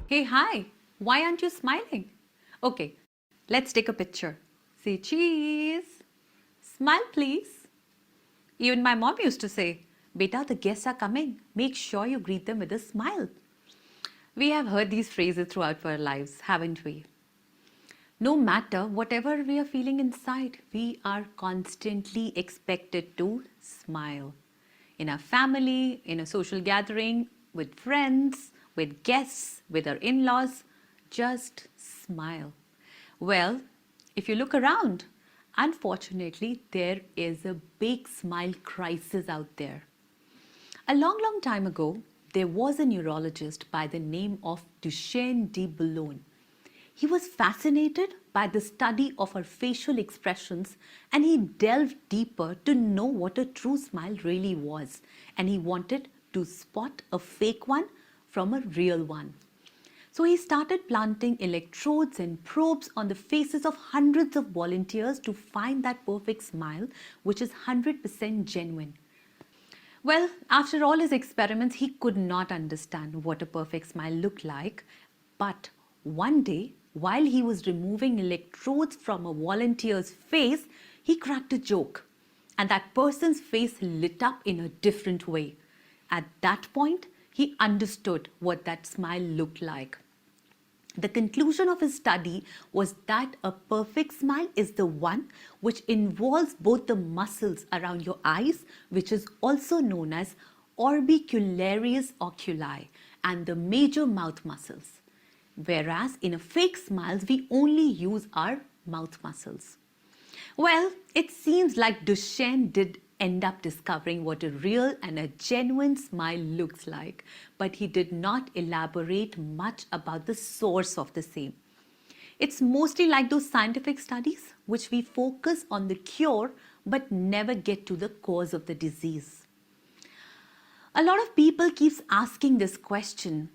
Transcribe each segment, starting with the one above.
Hey, hi, why aren't you smiling? Okay, let's take a picture. Say cheese. Smile, please. Even my mom used to say, Beta, the guests are coming. Make sure you greet them with a smile. We have heard these phrases throughout our lives, haven't we? No matter whatever we are feeling inside, we are constantly expected to smile. In our family, in a social gathering, with friends, with guests, with our in laws, just smile. Well, if you look around, unfortunately, there is a big smile crisis out there. A long, long time ago, there was a neurologist by the name of Duchenne de Boulogne. He was fascinated by the study of our facial expressions and he delved deeper to know what a true smile really was. And he wanted to spot a fake one from a real one. So he started planting electrodes and probes on the faces of hundreds of volunteers to find that perfect smile, which is 100% genuine. Well, after all his experiments, he could not understand what a perfect smile looked like. But one day, while he was removing electrodes from a volunteer's face, he cracked a joke. And that person's face lit up in a different way. At that point, he understood what that smile looked like. The conclusion of his study was that a perfect smile is the one which involves both the muscles around your eyes, which is also known as orbicularis oculi, and the major mouth muscles. Whereas in a fake smile, we only use our mouth muscles. Well, it seems like Duchenne did end up discovering what a real and a genuine smile looks like, but he did not elaborate much about the source of the same. It's mostly like those scientific studies which we focus on the cure but never get to the cause of the disease. A lot of people keeps asking this question,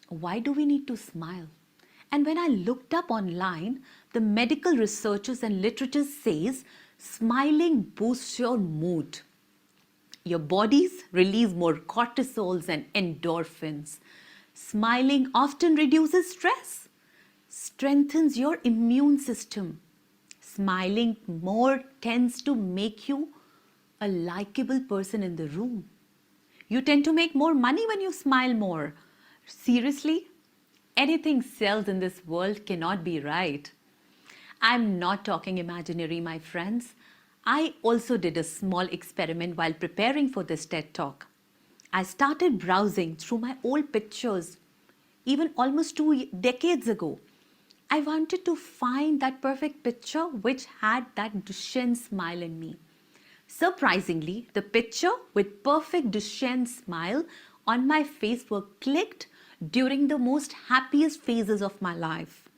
why do we need to smile? And when I looked up online, the medical researchers and literature says smiling boosts your mood. Your bodies release more cortisols and endorphins. Smiling often reduces stress, strengthens your immune system. Smiling more tends to make you a likable person in the room. You tend to make more money when you smile more. Seriously? Anything sells in this world cannot be right. I'm not talking imaginary, my friends. I also did a small experiment while preparing for this TED Talk. I started browsing through my old pictures, even almost 2 decades ago. I wanted to find that perfect picture which had that Duchenne smile in me. Surprisingly, the picture with perfect Duchenne smile on my face were clicked during the most happiest phases of my life.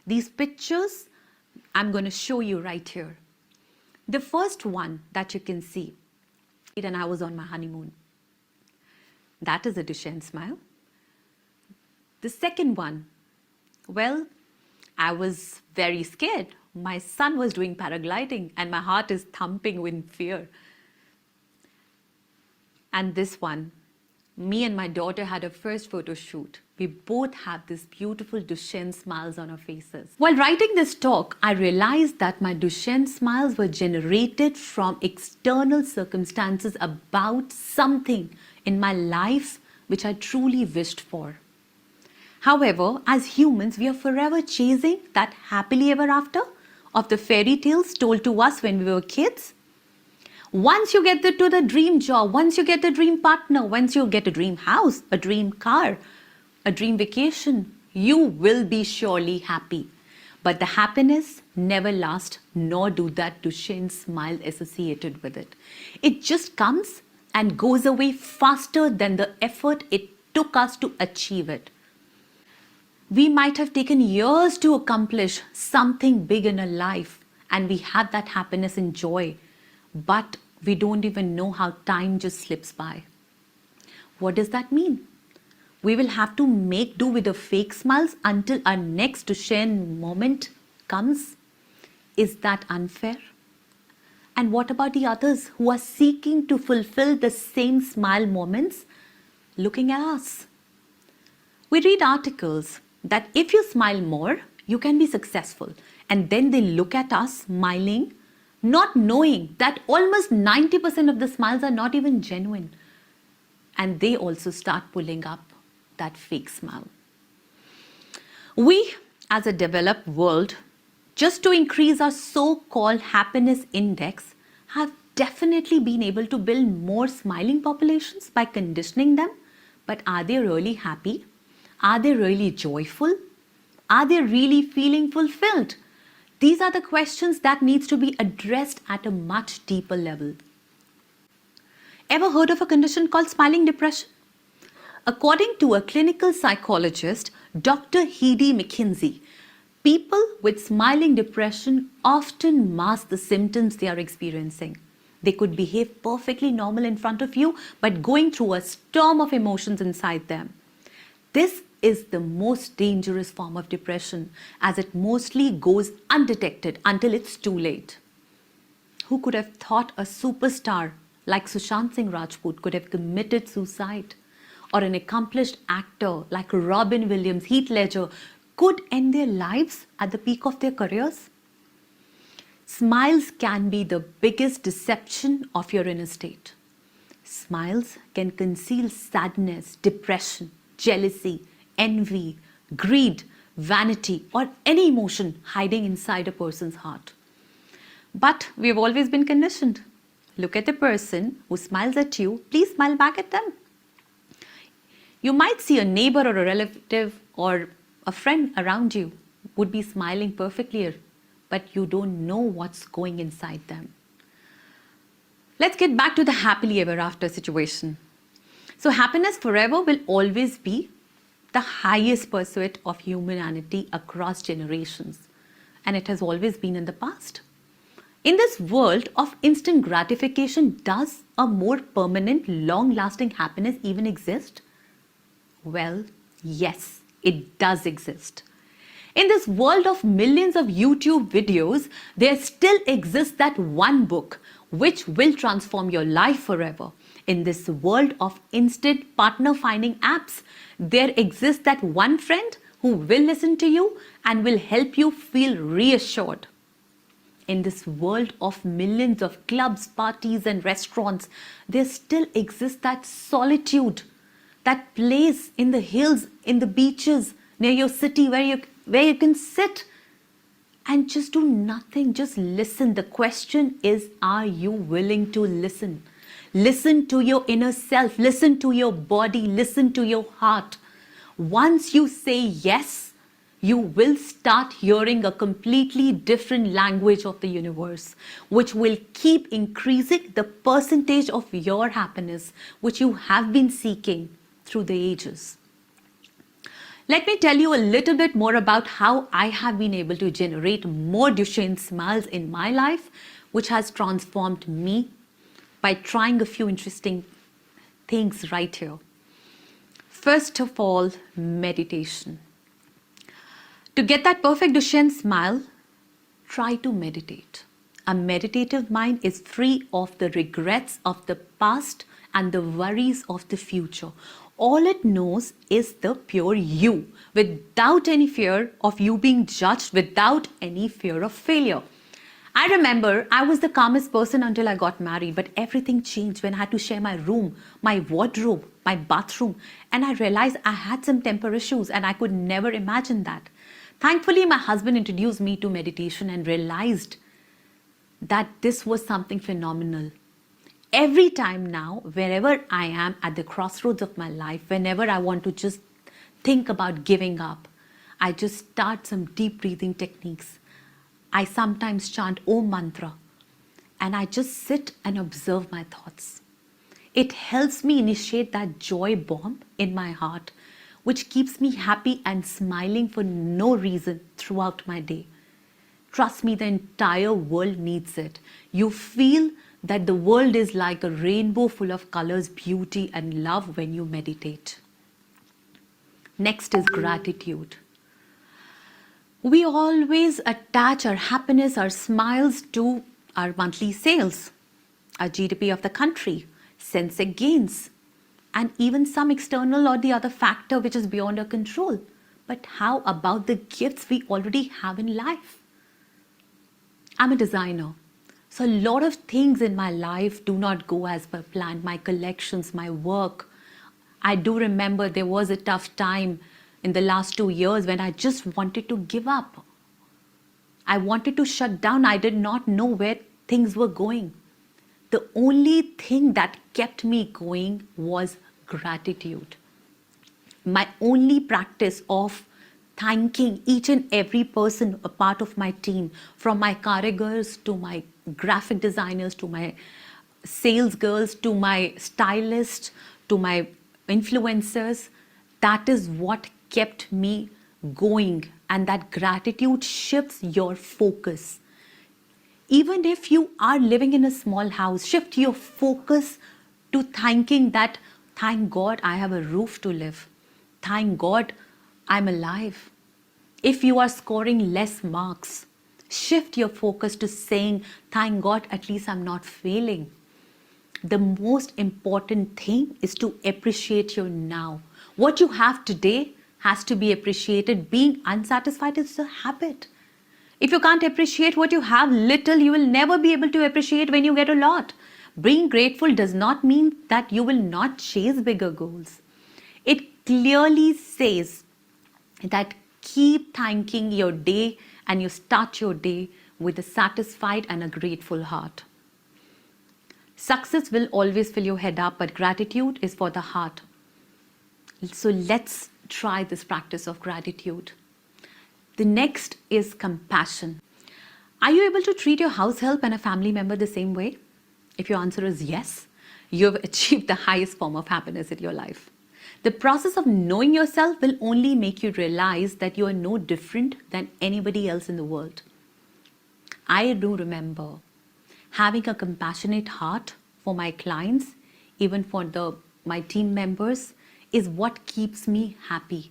These pictures I'm going to show you right here. The first one that you can see, and I was on my honeymoon. That is a Duchenne smile. The second one, well, I was very scared. My son was doing paragliding and my heart is thumping with fear. And this one, me and my daughter had a first photo shoot. We both have this beautiful Duchenne smiles on our faces. While writing this talk, I realized that my Duchenne smiles were generated from external circumstances about something in my life which I truly wished for. However, as humans, we are forever chasing that happily ever after of the fairy tales told to us when we were kids. Once you get to the dream job, once you get the dream partner, once you get a dream house, a dream car, a dream vacation, you will be surely happy. But the happiness never lasts, nor do that Duchenne smile associated with it. It just comes and goes away faster than the effort it took us to achieve it. We might have taken years to accomplish something big in our life and we had that happiness and joy, but we don't even know how time just slips by. What does that mean? We will have to make do with the fake smiles until our next Duchenne moment comes. Is that unfair? And what about the others who are seeking to fulfill the same smile moments looking at us? We read articles that if you smile more, you can be successful. And then they look at us smiling, not knowing that almost 90% of the smiles are not even genuine. And they also start pulling up that fake smile. We, as a developed world, just to increase our so-called happiness index, have definitely been able to build more smiling populations by conditioning them. But are they really happy? Are they really joyful? Are they really feeling fulfilled? These are the questions that needs to be addressed at a much deeper level. Ever heard of a condition called smiling depression? According to a clinical psychologist, Dr. Hedy McKinsey, people with smiling depression often mask the symptoms they are experiencing. They could behave perfectly normal in front of you, but going through a storm of emotions inside them. This is the most dangerous form of depression, as it mostly goes undetected until it's too late. Who could have thought a superstar like Sushant Singh Rajput could have committed suicide? Or an accomplished actor like Robin Williams, Heath Ledger could end their lives at the peak of their careers? Smiles can be the biggest deception of your inner state. Smiles can conceal sadness, depression, jealousy, envy, greed, vanity, or any emotion hiding inside a person's heart. But we've always been conditioned. Look at the person who smiles at you, please smile back at them. You might see a neighbor or a relative or a friend around you would be smiling perfectly, but you don't know what's going inside them. Let's get back to the happily ever after situation. So happiness forever will always be the highest pursuit of humanity across generations. And it has always been in the past. In this world of instant gratification, does a more permanent, long-lasting happiness even exist? Well, yes, it does exist. In this world of millions of YouTube videos, there still exists that one book which will transform your life forever. In this world of instant partner finding apps, there exists that one friend who will listen to you and will help you feel reassured. In this world of millions of clubs, parties and restaurants, there still exists that solitude, that place in the hills, in the beaches, near your city where you can sit and just do nothing, just listen. The question is, are you willing to listen? Listen to your inner self, listen to your body, listen to your heart. Once you say yes, you will start hearing a completely different language of the universe, which will keep increasing the percentage of your happiness, which you have been seeking through the ages. Let me tell you a little bit more about how I have been able to generate more Duchenne smiles in my life, which has transformed me by trying a few interesting things right here. First of all, meditation. To get that perfect Duchenne smile, try to meditate. A meditative mind is free of the regrets of the past and the worries of the future. All it knows is the pure you, without any fear of you being judged, without any fear of failure. I remember I was the calmest person until I got married, but everything changed when I had to share my room, my wardrobe, my bathroom, and I realized I had some temper issues and I could never imagine that. Thankfully, my husband introduced me to meditation and realized that this was something phenomenal. Every time now, wherever I am at the crossroads of my life, whenever I want to just think about giving up, I just start some deep breathing techniques. I sometimes chant Om mantra and I just sit and observe my thoughts. It helps me initiate that joy bomb in my heart, which keeps me happy and smiling for no reason throughout my day. Trust me, the entire world needs it. You feel that the world is like a rainbow full of colors, beauty and love when you meditate. Next is gratitude. We always attach our happiness, our smiles to our monthly sales, our GDP of the country, Sensex gains, and even some external or the other factor which is beyond our control. But how about the gifts we already have in life? I'm a designer. So a lot of things in my life do not go as per plan. My collections, my work. I do remember there was a tough time in the last 2 years when I just wanted to give up. I wanted to shut down. I did not know where things were going. The only thing that kept me going was gratitude. My only practice of thanking each and every person a part of my team, from my karigars to my graphic designers to my sales girls to my stylist to my influencers, that is what kept me going. And that gratitude shifts your focus. Even if you are living in a small house, shift your focus to thanking that, thank God I have a roof to live. Thank God I'm alive. If you are scoring less marks, shift your focus to saying, thank God at least I'm not failing. The most important thing is to appreciate your now. What you have today has to be appreciated. Being unsatisfied is a habit. If you can't appreciate what you have little, you will never be able to appreciate when you get a lot. Being grateful does not mean that you will not chase bigger goals. It clearly says that keep thanking your day and you start your day with a satisfied and a grateful heart. Success will always fill your head up, but gratitude is for the heart. So let's try this practice of gratitude. The next is compassion. Are you able to treat your house help and a family member the same way? If your answer is yes, you have achieved the highest form of happiness in your life. The process of knowing yourself will only make you realize that you are no different than anybody else in the world. I do remember having a compassionate heart for my clients, even for my team members, is what keeps me happy.